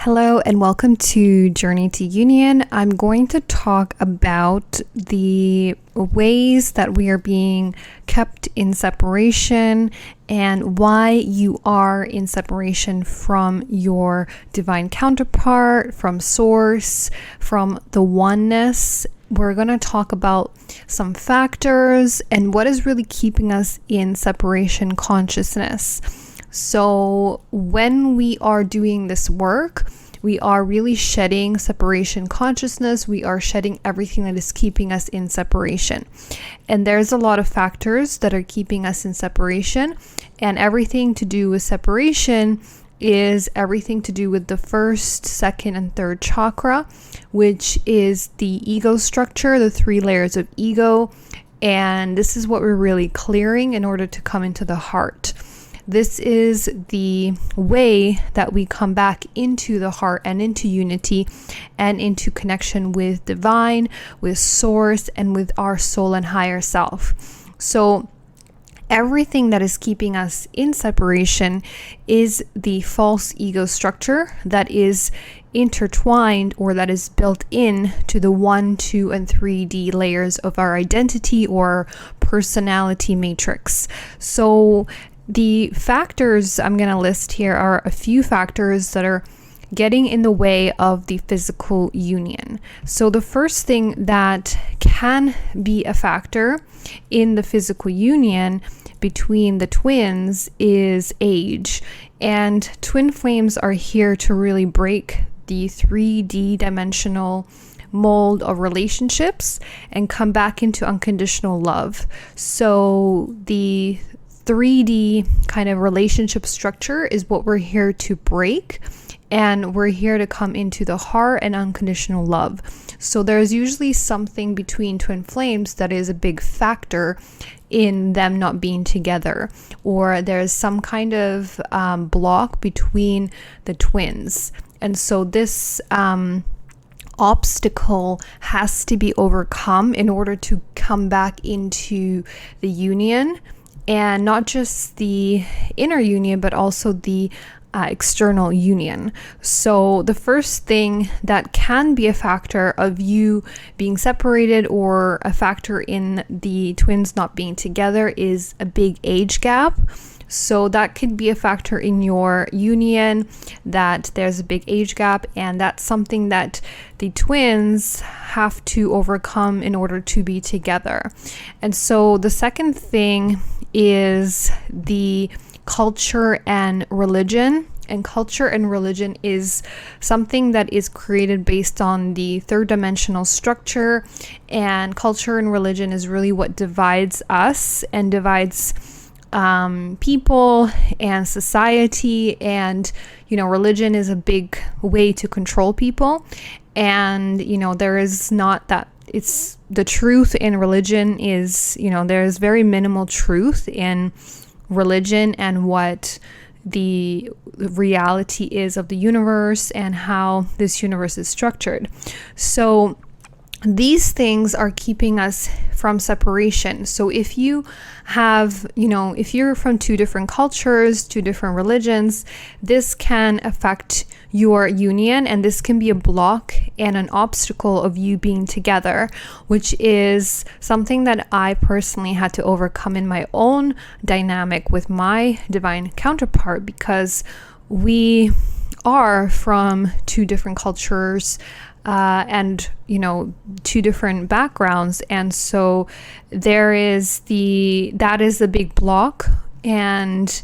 Hello and welcome to Journey to Union. I'm going to talk about the ways that we are being kept in separation and why you are in separation from your divine counterpart, from source, from the oneness. We're going to talk about some factors and what is really keeping us in separation consciousness. So when we are doing this work, we are really shedding separation consciousness. We are shedding everything that is keeping us in separation. And there's a lot of factors that are keeping us in separation. And everything to do with separation is everything to do with the first, second, and third chakra, which is the ego structure, the 3 layers of ego. And this is what we're really clearing in order to come into the heart. This is the way that we come back into the heart and into unity and into connection with divine, with source, and with our soul and higher self. So everything that is keeping us in separation is the false ego structure that is intertwined or that is built in to the 1, 2, and 3D layers of our identity or personality matrix. So the factors I'm going to list here are a few factors that are getting in the way of the physical union. So the first thing that can be a factor in the physical union between the twins is age. And twin flames are here to really break the 3D dimensional mold of relationships and come back into unconditional love. So the 3D kind of relationship structure is what we're here to break, and we're here to come into the heart and unconditional love. So there's usually something between twin flames that is a big factor in them not being together, or there's some kind of block between the twins. And so this obstacle has to be overcome in order to come back into the union. And not just the inner union, but also the external union. So the first thing that can be a factor of you being separated or a factor in the twins not being together is a big age gap. So that could be a factor in your union, that there's a big age gap, and that's something that the twins have to overcome in order to be together. And so the second thing is the culture and religion. And culture and religion is something that is created based on the third dimensional structure. And culture and religion is really what divides us and divides people and society. And religion is a big way to control people. And there is not that it's the truth in religion is there's very minimal truth in religion and what the reality is of the universe and how this universe is structured. So these things are keeping us from separation. So if you have, if you're from 2 different cultures, 2 different religions, this can affect your union, and this can be a block and an obstacle of you being together, which is something that I personally had to overcome in my own dynamic with my divine counterpart, because we are from 2 different cultures and 2 different backgrounds, and so that is the big block, and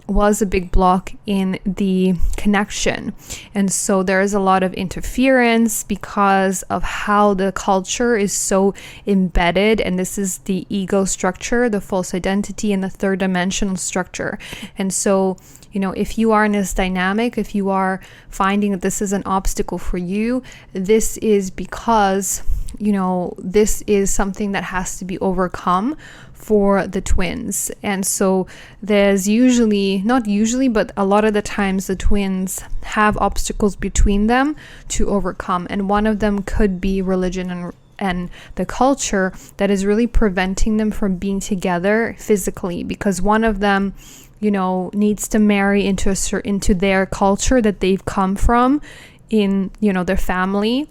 was a big block in the connection. And so there is a lot of interference because of how the culture is so embedded, and this is the ego structure, the false identity, and the third dimensional structure. And so if you are in this dynamic, if you are finding that this is an obstacle for you, this is because, this is something that has to be overcome for the twins. And so there's not usually, but a lot of the times the twins have obstacles between them to overcome. And one of them could be religion and the culture that is really preventing them from being together physically, because one of them needs to marry into their culture that they've come from in, their family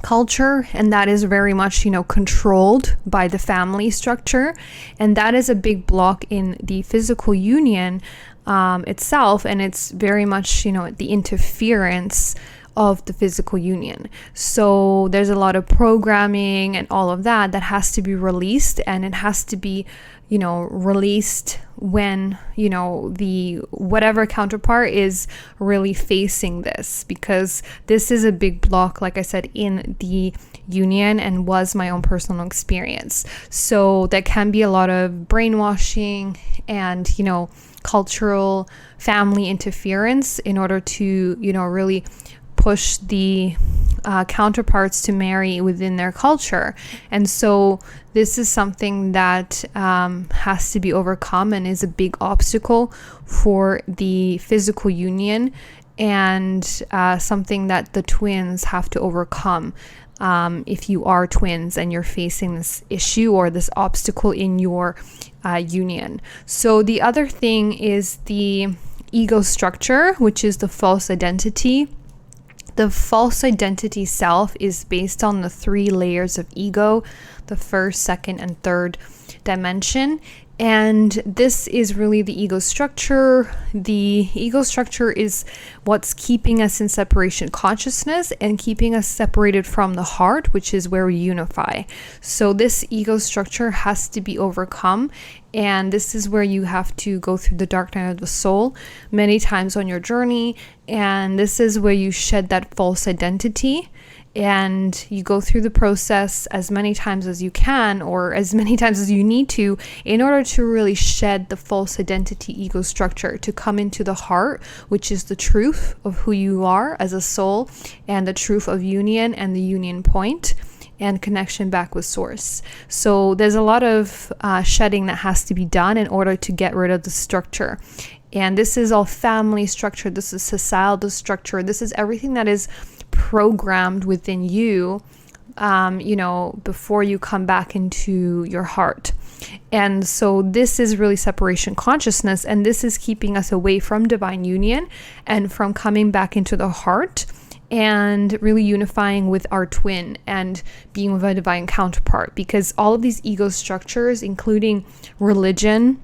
culture, and that is very much controlled by the family structure, and that is a big block in the physical union itself, and it's very much the interference of the physical union. So there's a lot of programming and all of that has to be released, and it has to be released when the whatever counterpart is really facing this, because this is a big block, like I said, in the union, and was my own personal experience. So there can be a lot of brainwashing and cultural family interference in order to really push the counterparts to marry within their culture. And so this is something that has to be overcome, and is a big obstacle for the physical union, and something that the twins have to overcome if you are twins and you're facing this issue or this obstacle in your union. So the other thing is the ego structure, which is the false identity. The false identity self is based on the 3 layers of ego, the first, second, and third dimension. And this is really the ego structure. The ego structure is what's keeping us in separation consciousness and keeping us separated from the heart, which is where we unify. So this ego structure has to be overcome. And this is where you have to go through the dark night of the soul many times on your journey. And this is where you shed that false identity. And you go through the process as many times as you can, or as many times as you need to, in order to really shed the false identity ego structure, to come into the heart, which is the truth of who you are as a soul, and the truth of union and the union point, and connection back with source. So there's a lot of shedding that has to be done in order to get rid of the structure. And this is all family structure. This is societal structure. This is everything that is programmed within you, before you come back into your heart. And so this is really separation consciousness, and this is keeping us away from divine union and from coming back into the heart and really unifying with our twin and being with a divine counterpart, because all of these ego structures, including religion,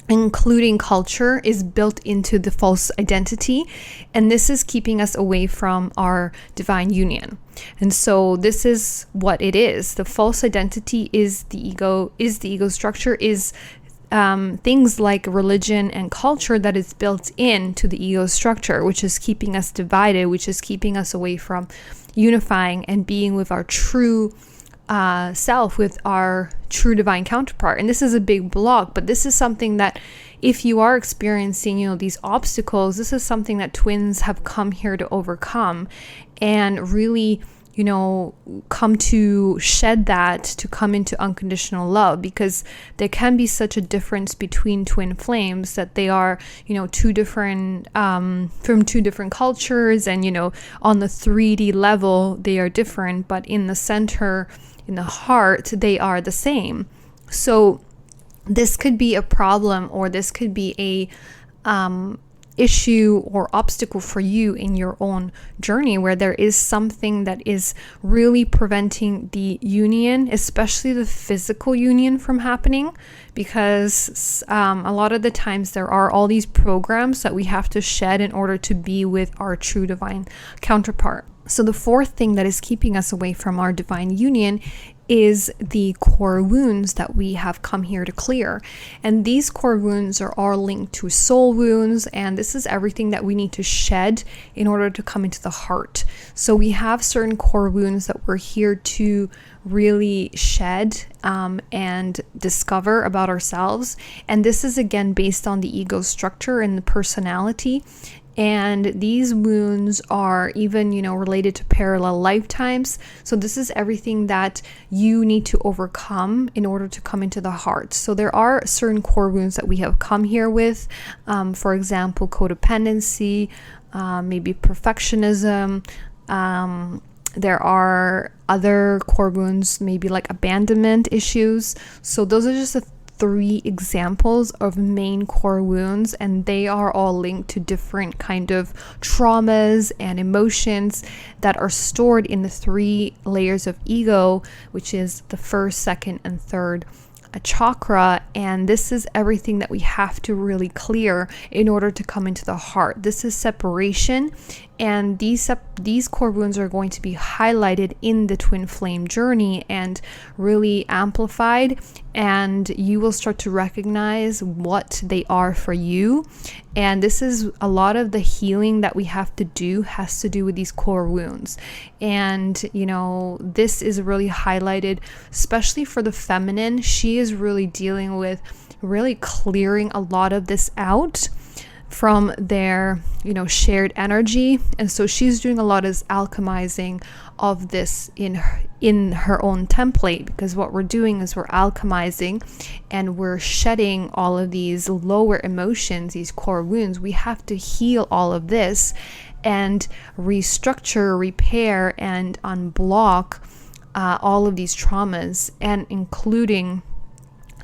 including culture, is built into the false identity, and this is keeping us away from our divine union. And so this is what it is. The false identity is the ego structure, is things like religion and culture that is built into the ego structure, which is keeping us divided, which is keeping us away from unifying and being with our true self, with our true divine counterpart. And this is a big block, but this is something that if you are experiencing these obstacles, this is something that twins have come here to overcome, and really come to shed that, to come into unconditional love, because there can be such a difference between twin flames, that they are two different from two different cultures, and on the 3D level they are different, but in the center, in the heart, they are the same. So this could be a problem, or this could be a issue or obstacle for you in your own journey, where there is something that is really preventing the union, especially the physical union, from happening, because a lot of the times there are all these programs that we have to shed in order to be with our true divine counterpart. So the fourth thing that is keeping us away from our divine union is the core wounds that we have come here to clear. And these core wounds are all linked to soul wounds, and this is everything that we need to shed in order to come into the heart. So we have certain core wounds that we're here to really shed and discover about ourselves. And this is again based on the ego structure and the personality. And these wounds are even, related to parallel lifetimes. So this is everything that you need to overcome in order to come into the heart. So there are certain core wounds that we have come here with. For example, codependency, maybe perfectionism. There are other core wounds, maybe like abandonment issues. So those are just the 3 examples of main core wounds, and they are all linked to different kind of traumas and emotions that are stored in the 3 layers of ego, which is the first, second, and third a chakra. And this is everything that we have to really clear in order to come into the heart. This is separation, and these core wounds are going to be highlighted in the twin flame journey and really amplified, and you will start to recognize what they are for you. And this is a lot of the healing that we have to do has to do with these core wounds. And you know, this is really highlighted, especially for the feminine. She is really dealing with really clearing a lot of this out from their, you know, shared energy. And so she's doing a lot of alchemizing of this in her own template, because what we're doing is we're alchemizing and we're shedding all of these lower emotions, these core wounds. We have to heal all of this and restructure, repair, and unblock all of these traumas, and including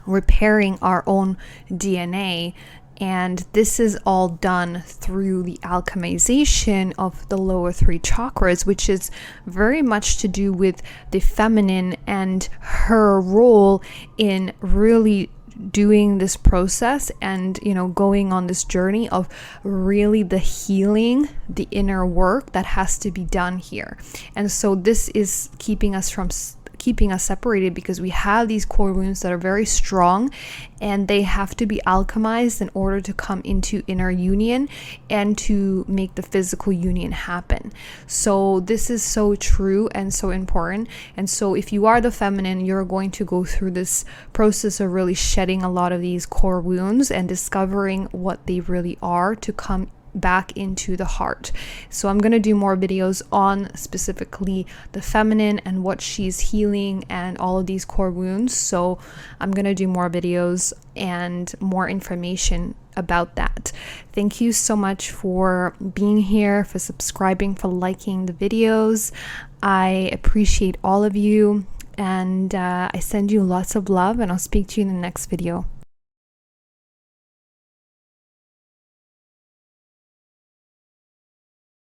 repairing our own DNA. And this is all done through the alchemization of the lower 3 chakras, which is very much to do with the feminine and her role in really doing this process and, you know, going on this journey of really the healing, the inner work that has to be done here. And so this is keeping us separated, because we have these core wounds that are very strong, and they have to be alchemized in order to come into inner union and to make the physical union happen. So this is so true and so important. And so if you are the feminine, you're going to go through this process of really shedding a lot of these core wounds and discovering what they really are to come back into the heart. So I'm going to do more videos on specifically the feminine and what she's healing and all of these core wounds. So I'm going to do more videos and more information about that. Thank you so much for being here, for subscribing, for liking the videos. I appreciate all of you, and I send you lots of love, and I'll speak to you in the next video.